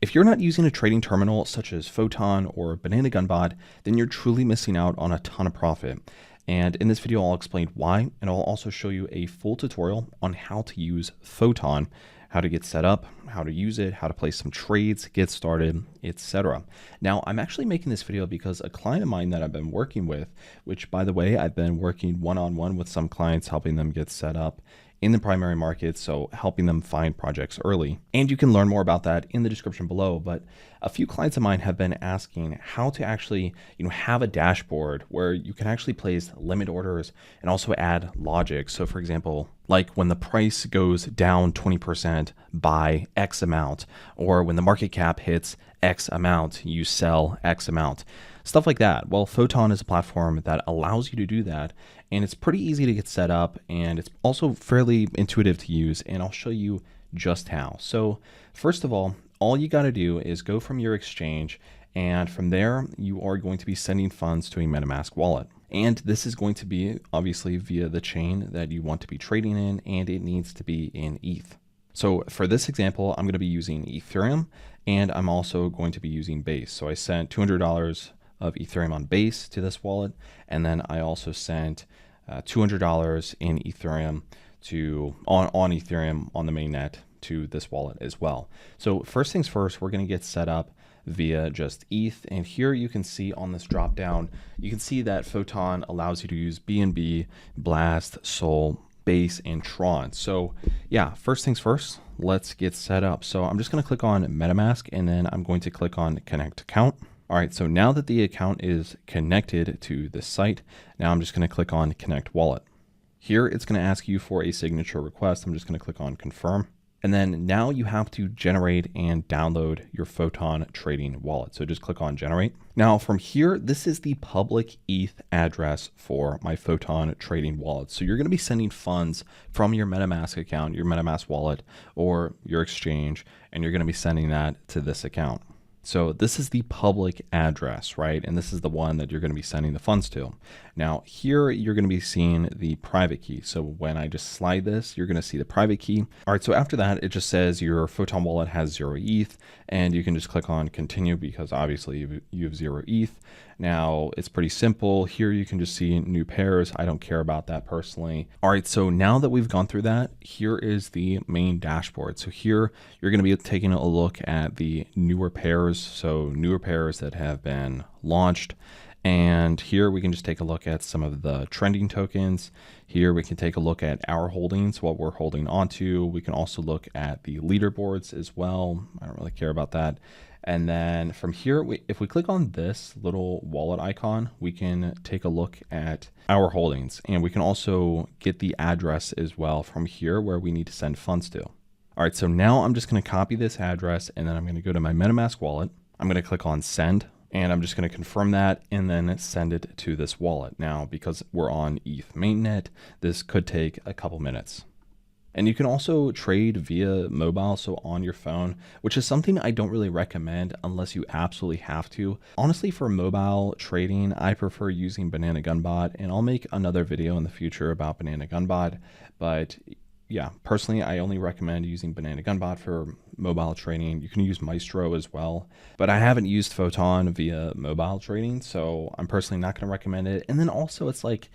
If you're not using a trading terminal such as Photon or Banana Gunbot, then you're truly missing out on a ton of profit. And in this video, I'll explain why, and I'll also show you a full tutorial on how to use Photon, how to get set up, how to use it, how to place some trades, get started, etc. Now, I'm actually making this video because a client of mine that I've been working with, which by the way, I've been working one-on-one with some clients, helping them get set up in the primary market, so helping them find projects early. And you can learn more about that in the description below. But a few clients of mine have been asking how to actually, have a dashboard where you can actually place limit orders and also add logic. So for example, like when the price goes down 20% by X amount, or when the market cap hits X amount, you sell X amount. Stuff like that. Well, Photon is a platform that allows you to do that, and it's pretty easy to get set up, and it's also fairly intuitive to use, and I'll show you just how. So first of all you got to do is go from your exchange, and from there you are going to be sending funds to a MetaMask wallet. And this is going to be obviously via the chain that you want to be trading in, and it needs to be in ETH. So for this example, I'm going to be using Ethereum, and I'm also going to be using Base. So I sent $200 of Ethereum on Base to this wallet, and then I also sent $200 in Ethereum on Ethereum on the mainnet to this wallet as well. So first things first, we're going to get set up via just ETH, and here you can see on this drop down, you can see that Photon allows you to use BNB, Blast, Sol, Base, and Tron. So yeah, first things first, let's get set up. So I'm just going to click on MetaMask, and then I'm going to click on Connect Account. All right, so now that the account is connected to the site, now I'm just going to click on Connect Wallet. Here, it's going to ask you for a signature request. I'm just going to click on Confirm. And then now you have to generate and download your Photon trading wallet. So just click on Generate. Now from here, this is the public ETH address for my Photon trading wallet. So you're going to be sending funds from your MetaMask account, your MetaMask wallet, or your exchange, and you're going to be sending that to this account. So this is the public address, right? And this is the one that you're going to be sending the funds to. Now here, you're going to be seeing the private key. So when I just slide this, you're going to see the private key. All right, so after that, it just says your Photon wallet has 0 ETH, and you can just click on continue because obviously you have 0 ETH. Now it's pretty simple. Here you can just see new pairs. I don't care about that personally. All right, so now that we've gone through that, here is the main dashboard. So here you're going to be taking a look at the newer pairs. So newer pairs that have been launched. And here we can just take a look at some of the trending tokens. Here we can take a look at our holdings, what we're holding onto. We can also look at the leaderboards as well. I don't really care about that. And then from here, if we click on this little wallet icon, we can take a look at our holdings, and we can also get the address as well from here where we need to send funds to. All right, so now I'm just going to copy this address, and then I'm going to go to my MetaMask wallet. I'm going to click on send, and I'm just going to confirm that and then send it to this wallet. Now, because we're on ETH mainnet, this could take a couple minutes. And you can also trade via mobile, so on your phone, which is something I don't really recommend unless you absolutely have to. Honestly, for mobile trading, I prefer using Banana Gunbot, and I'll make another video in the future about Banana Gunbot. But yeah, personally, I only recommend using Banana Gunbot for mobile trading. You can use Maestro as well, but I haven't used Photon via mobile trading, so I'm personally not going to recommend it. And then also, it's like,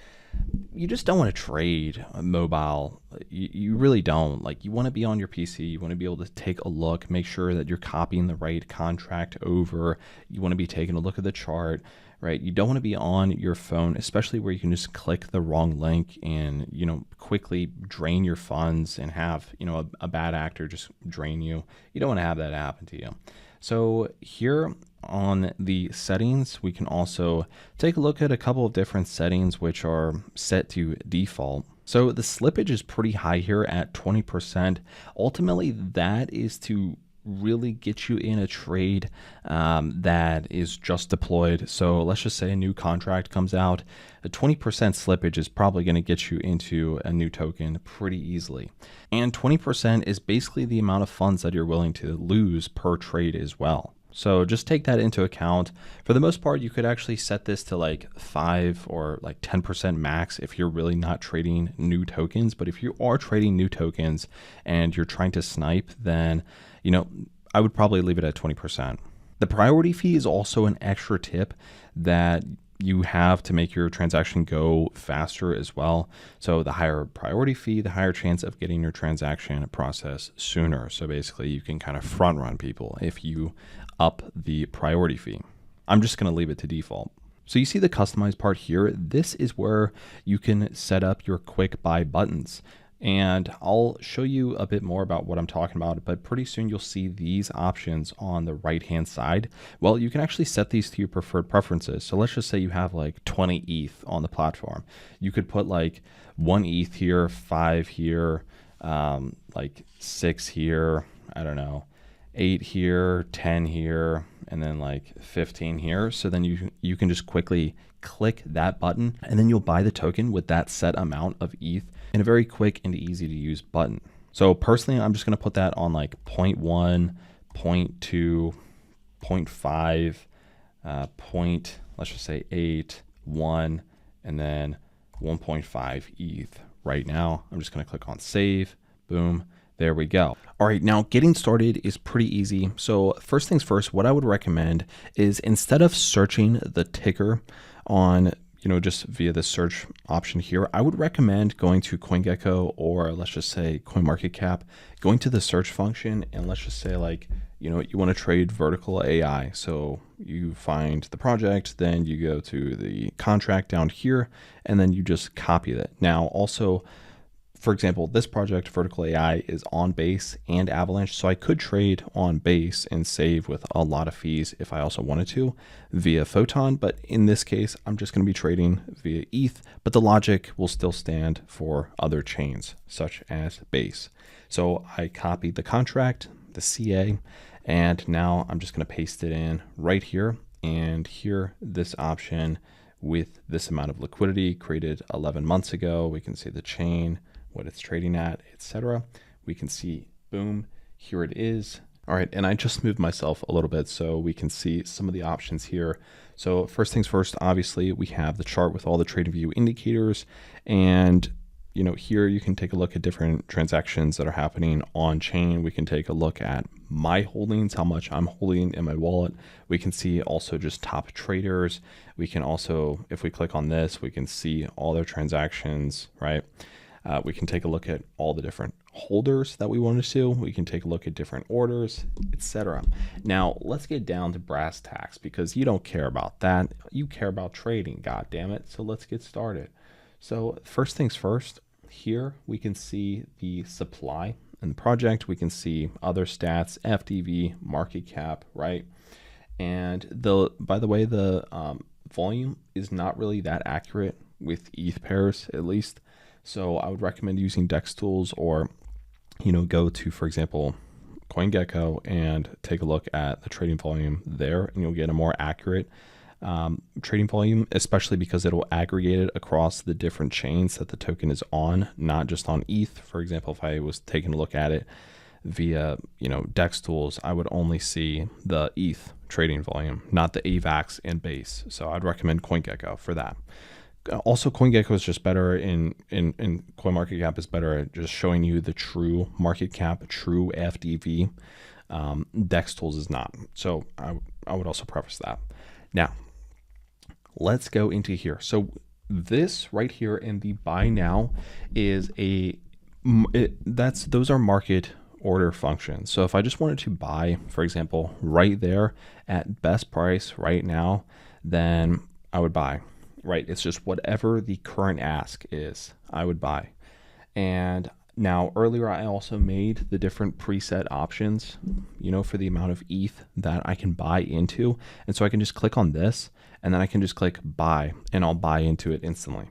you just don't want to trade mobile. You really don't. Like, you want to be on your PC. You want to be able to take a look, make sure that you're copying the right contract over. You want to be taking a look at the chart, right? You don't want to be on your phone, especially where you can just click the wrong link and, quickly drain your funds and have, a bad actor just drain you. You don't want to have that happen to you. So here on the settings, we can also take a look at a couple of different settings which are set to default. So the slippage is pretty high here at 20%. Ultimately, that is to really get you in a trade that is just deployed. So let's just say a new contract comes out, a 20% slippage is probably going to get you into a new token pretty easily. And 20% is basically the amount of funds that you're willing to lose per trade as well. So just take that into account. For the most part, you could actually set this to like 5 or like 10% max if you're really not trading new tokens. But if you are trading new tokens and you're trying to snipe, then, I would probably leave it at 20%. The priority fee is also an extra tip that you have to make your transaction go faster as well. So the higher priority fee, the higher chance of getting your transaction processed sooner. So basically you can kind of front run people if you up the priority fee. I'm just going to leave it to default. So you see the customize part here. This is where you can set up your quick buy buttons. And I'll show you a bit more about what I'm talking about, but pretty soon you'll see these options on the right-hand side. Well, you can actually set these to your preferred preferences. So let's just say you have like 20 ETH on the platform. You could put like 1 ETH here, 5 here, like 6 here, I don't know, 8 here, 10 here, and then like 15 here. So then you can just quickly click that button and then you'll buy the token with that set amount of ETH in a very quick and easy to use button. So personally, I'm just going to put that on like 0.1, 0.2, 0.5, let's just say 8, 1, and then 1.5 ETH. Right now, I'm just going to click on save. Boom. There we go. All right, now getting started is pretty easy. So first things first, what I would recommend is instead of searching the ticker on, just via the search option here, I would recommend going to CoinGecko or let's just say CoinMarketCap, going to the search function and let's just say like, you want to trade vertical AI. So you find the project, then you go to the contract down here, and then you just copy it. Now also, for example, this project, Vertical AI, is on Base and Avalanche, so I could trade on Base and save with a lot of fees if I also wanted to via Photon, but in this case, I'm just going to be trading via ETH, but the logic will still stand for other chains, such as Base. So I copied the contract, the CA, and now I'm just going to paste it in right here, and here, this option with this amount of liquidity created 11 months ago. We can see the chain, what it's trading at, etc. We can see, boom, here it is. All right, and I just moved myself a little bit so we can see some of the options here. So first things first, obviously we have the chart with all the trading view indicators, and here you can take a look at different transactions that are happening on chain. We can take a look at my holdings, how much I'm holding in my wallet. We can see also just top traders. We can also, if we click on this, we can see all their transactions, right? We can take a look at all the different holders that we want to do. We can take a look at different orders, etc. Now let's get down to brass tacks because you don't care about that. You care about trading, god damn it. So let's get started. So first things first, here we can see the supply in the project. We can see other stats, FDV, market cap, right? And by the way, the volume is not really that accurate with ETH pairs, at least. So I would recommend using DEX tools or, go to, for example, CoinGecko and take a look at the trading volume there, and you'll get a more accurate trading volume, especially because it'll aggregate it across the different chains that the token is on, not just on ETH. For example, if I was taking a look at it via, DEX tools, I would only see the ETH trading volume, not the AVAX and Base. So I'd recommend CoinGecko for that. Also, CoinGecko is just better in CoinMarketCap is better at just showing you the true market cap, true FDV. DEX tools is not. So I would also preface that. Now, let's go into here. So this right here in the buy now is those are market order functions. So if I just wanted to buy, for example, right there at best price right now, then I would buy. Right, it's just whatever the current ask is, I would buy. And now earlier I also made the different preset options, for the amount of ETH that I can buy into. And so I can just click on this and then I can just click buy and I'll buy into it instantly.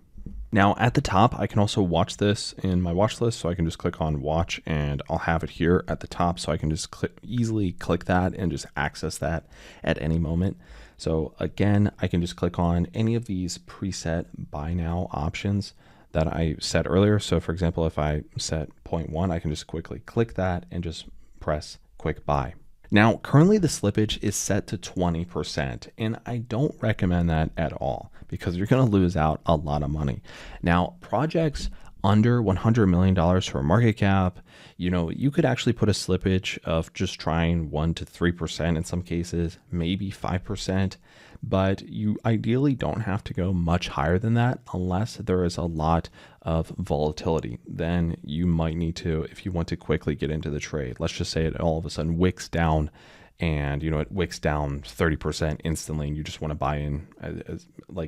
Now at the top, I can also watch this in my watch list. So I can just click on watch and I'll have it here at the top. So I can just easily click that and just access that at any moment. So again, I can just click on any of these preset buy now options that I set earlier. So for example, if I set 0.1, I can just quickly click that and just press quick buy. Now, currently the slippage is set to 20%, and I don't recommend that at all because you're going to lose out a lot of money. Now, projects under $100 million for a market cap, you could actually put a slippage of just trying 1 to 3% in some cases, maybe 5%, but you ideally don't have to go much higher than that unless there is a lot of volatility. Then you might need to, if you want to quickly get into the trade, let's just say it all of a sudden wicks down and it wicks down 30% instantly and you just want to buy in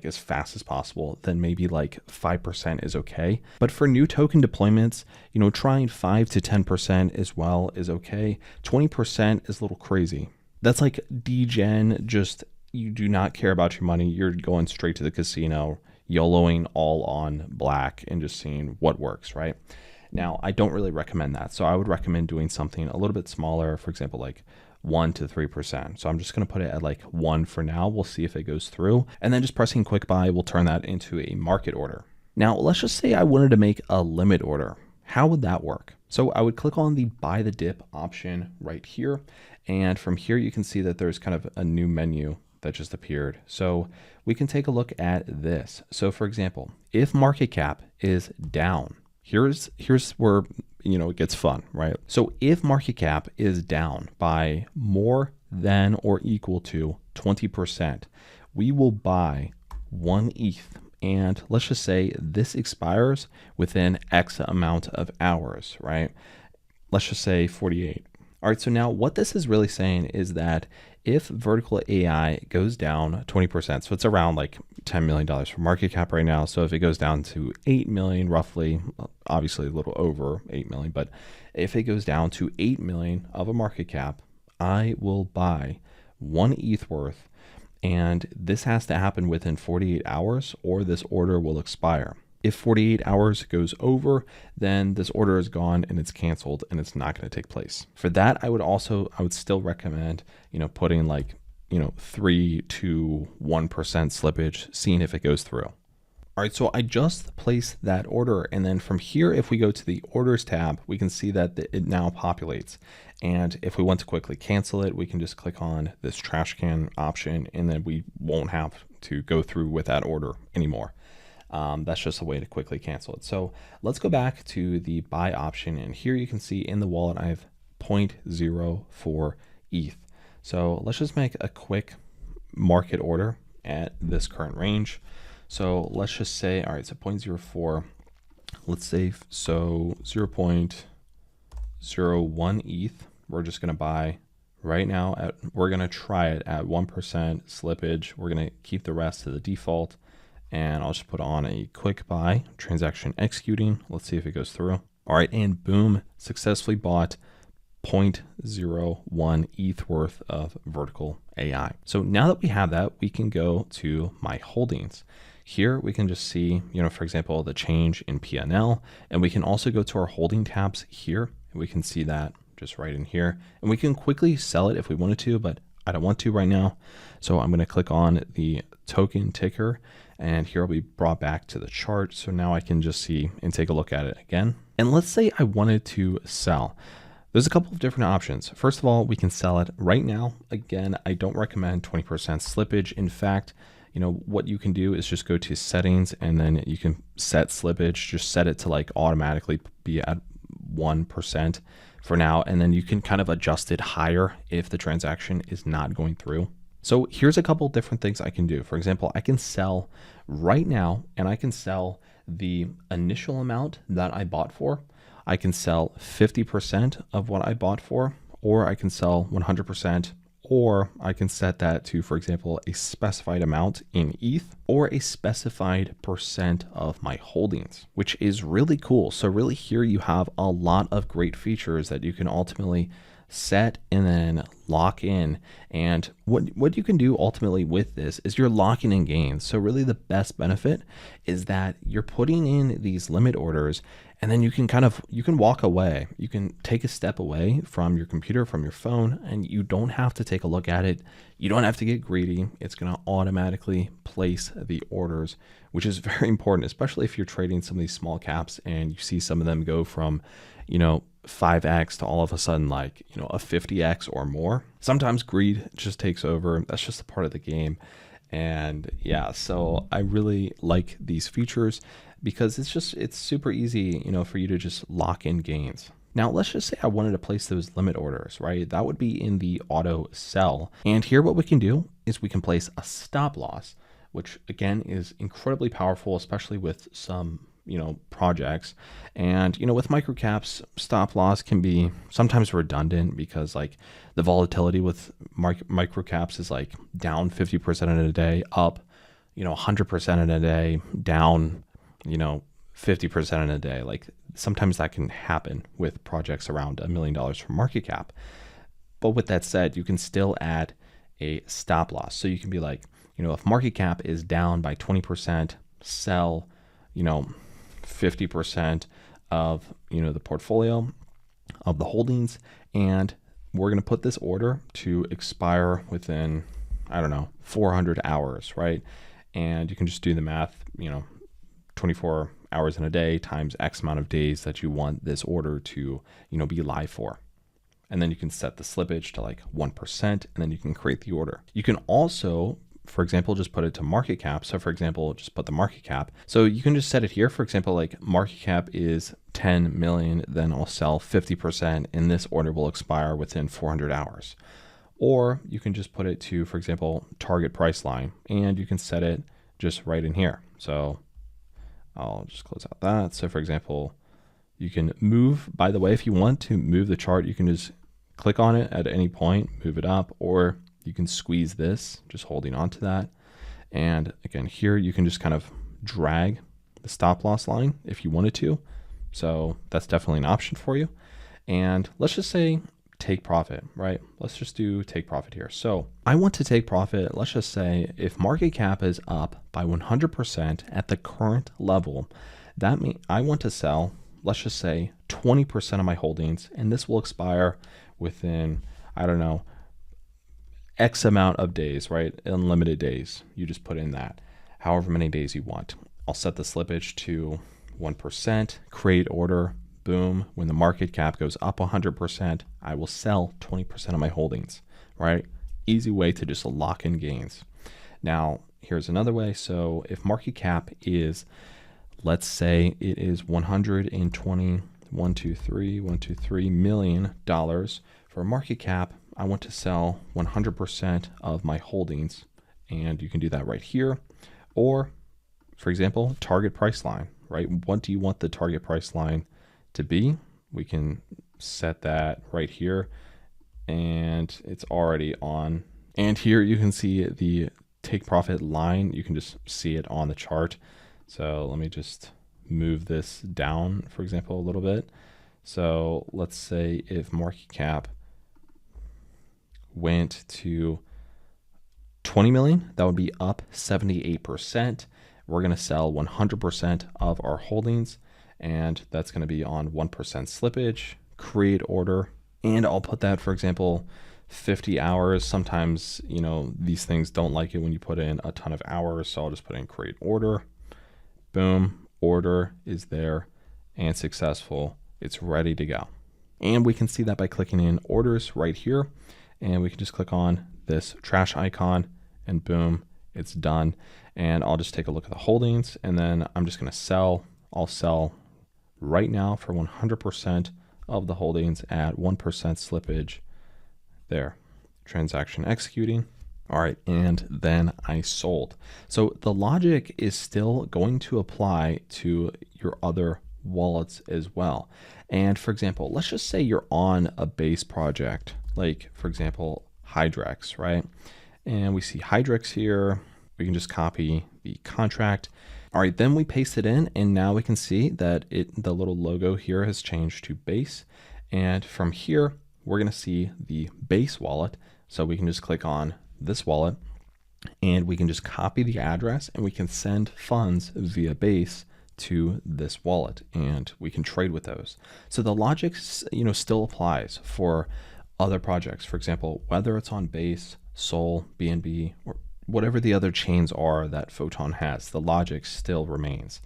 as fast as possible, then maybe like 5% is okay. But for new token deployments, trying 5 to 10% as well is okay. 20% is a little crazy. That's like degen, just you do not care about your money. You're going straight to the casino, YOLOing all on black and just seeing what works, right? Now, I don't really recommend that. So I would recommend doing something a little bit smaller, for example, like 1 to 3%. So I'm just going to put it at like 1 for now. We'll see if it goes through. And then just pressing quick buy will turn that into a market order. Now, let's just say I wanted to make a limit order. How would that work? So I would click on the buy the dip option right here. And from here, you can see that there's kind of a new menu that just appeared. So we can take a look at this. So for example, if market cap is down, here's where it gets fun, right? So if market cap is down by more than or equal to 20%, we will buy 1 ETH. And let's just say this expires within X amount of hours, right? Let's just say 48. All right, so now what this is really saying is that if vertical AI goes down 20%, so it's around like $10 million for market cap right now. So if it goes down to 8 million, roughly, obviously a little over 8 million, but if it goes down to 8 million of a market cap, I will buy 1 ETH worth. And this has to happen within 48 hours or this order will expire. If 48 hours goes over, then this order is gone and it's canceled and it's not going to take place. For that, I would still recommend, putting like, 3 to 1% slippage, seeing if it goes through. All right, so I just placed that order. And then from here, if we go to the orders tab, we can see that it now populates. And if we want to quickly cancel it, we can just click on this trash can option and then we won't have to go through with that order anymore. That's just a way to quickly cancel it. So let's go back to the buy option. And here you can see in the wallet, I have 0.04 ETH. So let's just make a quick market order at this current range. So let's just say, all right, so 0.04, let's say, so 0.01 ETH, we're just going to buy right now. We're going to try it at 1% slippage. We're going to keep the rest to the default. And I'll just put on a quick buy, transaction executing. Let's see if it goes through. All right, and boom, successfully bought 0.01 ETH worth of vertical AI. So now that we have that, we can go to my holdings. Here we can just see, for example, the change in P&L, and we can also go to our holding tabs here. And we can see that just right in here, and we can quickly sell it if we wanted to, but I don't want to right now. So I'm going to click on the token ticker. And here I'll be brought back to the chart. So now I can just see and take a look at it again. And let's say I wanted to sell. There's a couple of different options. First of all, we can sell it right now. Again, I don't recommend 20% slippage. In fact, what you can do is just go to settings and then you can set slippage, just set it to like automatically be at 1% for now. And then you can kind of adjust it higher if the transaction is not going through. So here's a couple different things I can do. For example, I can sell right now and I can sell the initial amount that I bought for. I can sell 50% of what I bought for, or I can sell 100%, or I can set that to, for example, a specified amount in ETH or a specified percent of my holdings, which is really cool. So really here you have a lot of great features that you can ultimately set and then lock in. And what you can do ultimately with this is you're locking in gains. So really the best benefit is that you're putting in these limit orders and then you can walk away. You can take a step away from your computer, from your phone, and you don't have to take a look at it. You don't have to get greedy. It's going to automatically place the orders, which is very important, especially if you're trading some of these small caps and you see some of them go from, 5x to all of a sudden like, a 50x or more. Sometimes greed just takes over. That's just a part of the game. And yeah, so I really like these features. because it's super easy, for you to just lock in gains. Now, let's just say I wanted to place those limit orders, right? That would be in the auto sell. And here what we can do is we can place a stop loss, which again is incredibly powerful, especially with some, projects. And, with microcaps, stop loss can be sometimes redundant because like the volatility with microcaps is like down 50% in a day, up, 100% in a day, down, 50% in a day. Like sometimes that can happen with projects around $1 million for market cap. But with that said, you can still add a stop loss. So you can be like, if market cap is down by 20%, sell, 50% of, the portfolio of the holdings. And we're going to put this order to expire within, 400 hours, right? And you can just do the math, 24 hours in a day times X amount of days that you want this order to, be live for. And then you can set the slippage to like 1%, and then you can create the order. You can also, for example, just put it to market cap. So for example, just put the market cap. So you can just set it here. For example, like market cap is 10 million, then I'll sell 50%, and this order will expire within 400 hours. Or you can just put it to, for example, target price line, and you can set it just right in here. So I'll just close out that. So for example, you can move, by the way, if you want to move the chart, you can just click on it at any point, move it up, or you can squeeze this, just holding on to that. And again, here you can just kind of drag the stop loss line if you wanted to. So that's definitely an option for you. And let's just say take profit, right? Let's just do take profit here. So I want to take profit. Let's just say if market cap is up by 100% at the current level, that means I want to sell, let's just say 20% of my holdings, and this will expire within, X amount of days, right? Unlimited days. You just put in that, however many days you want. I'll set the slippage to 1%, create order. Boom, when the market cap goes up 100%, I will sell 20% of my holdings, right? Easy way to just lock in gains. Now, here's another way. So if market cap is, let's say it is $123 million for a market cap, I want to sell 100% of my holdings, and you can do that right here. Or, for example, target price line, right? What do you want the target price line to be? We can set that right here, and it's already on. And here you can see the take profit line. You can just see it on the chart. So let me just move this down, for example, a little bit. So let's say if market cap went to 20 million, that would be up 78%. We're going to sell 100% of our holdings, and that's going to be on 1% slippage, create order. And I'll put that, for example, 50 hours. Sometimes, these things don't like it when you put in a ton of hours. So I'll just put in create order. Boom, order is there and successful. It's ready to go. And we can see that by clicking in orders right here. And we can just click on this trash icon, and boom, it's done. And I'll just take a look at the holdings, and then I'm just going to sell. I'll sell right now for 100% of the holdings at 1% slippage. There, transaction executing. All right, and then I sold. So the logic is still going to apply to your other wallets as well. And for example, let's just say you're on a base project, like for example, Hydrex, right? And we see Hydrex here. We can just copy the contract. All right, then we paste it in, and now we can see that the little logo here has changed to base. And from here, we're gonna see the base wallet. So we can just click on this wallet, and we can just copy the address, and we can send funds via base to this wallet, and we can trade with those. So the logic, still applies for other projects. For example, whether it's on Base, Sol, BNB, or whatever the other chains are that Photon has, the logic still remains.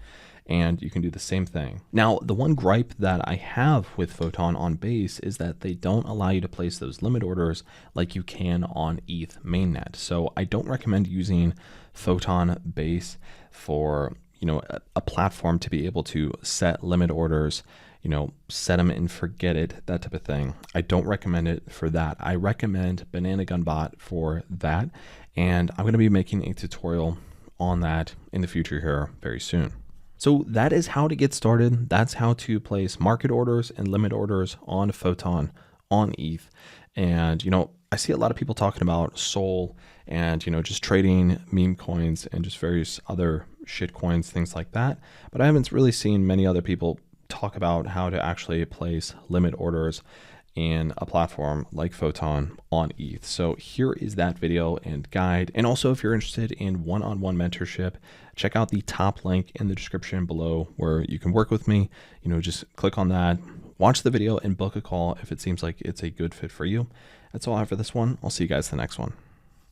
And you can do the same thing. Now, the one gripe that I have with Photon on Base is that they don't allow you to place those limit orders like you can on ETH mainnet. So I don't recommend using Photon Base for a platform to be able to set limit orders, set them and forget it, that type of thing. I don't recommend it for that. I recommend Banana Gun Bot for that. And I'm going to be making a tutorial on that in the future here very soon. So that is how to get started. That's how to place market orders and limit orders on Photon, on ETH. And, I see a lot of people talking about Sol and, just trading meme coins and just various other shit coins, things like that. But I haven't really seen many other people talk about how to actually place limit orders in a platform like Photon on ETH. So here is that video and guide. And also, if you're interested in one-on-one mentorship, check out the top link in the description below where you can work with me. Just click on that, watch the video, and book a call if it seems like it's a good fit for you. That's all I have for this one. I'll see you guys in the next one.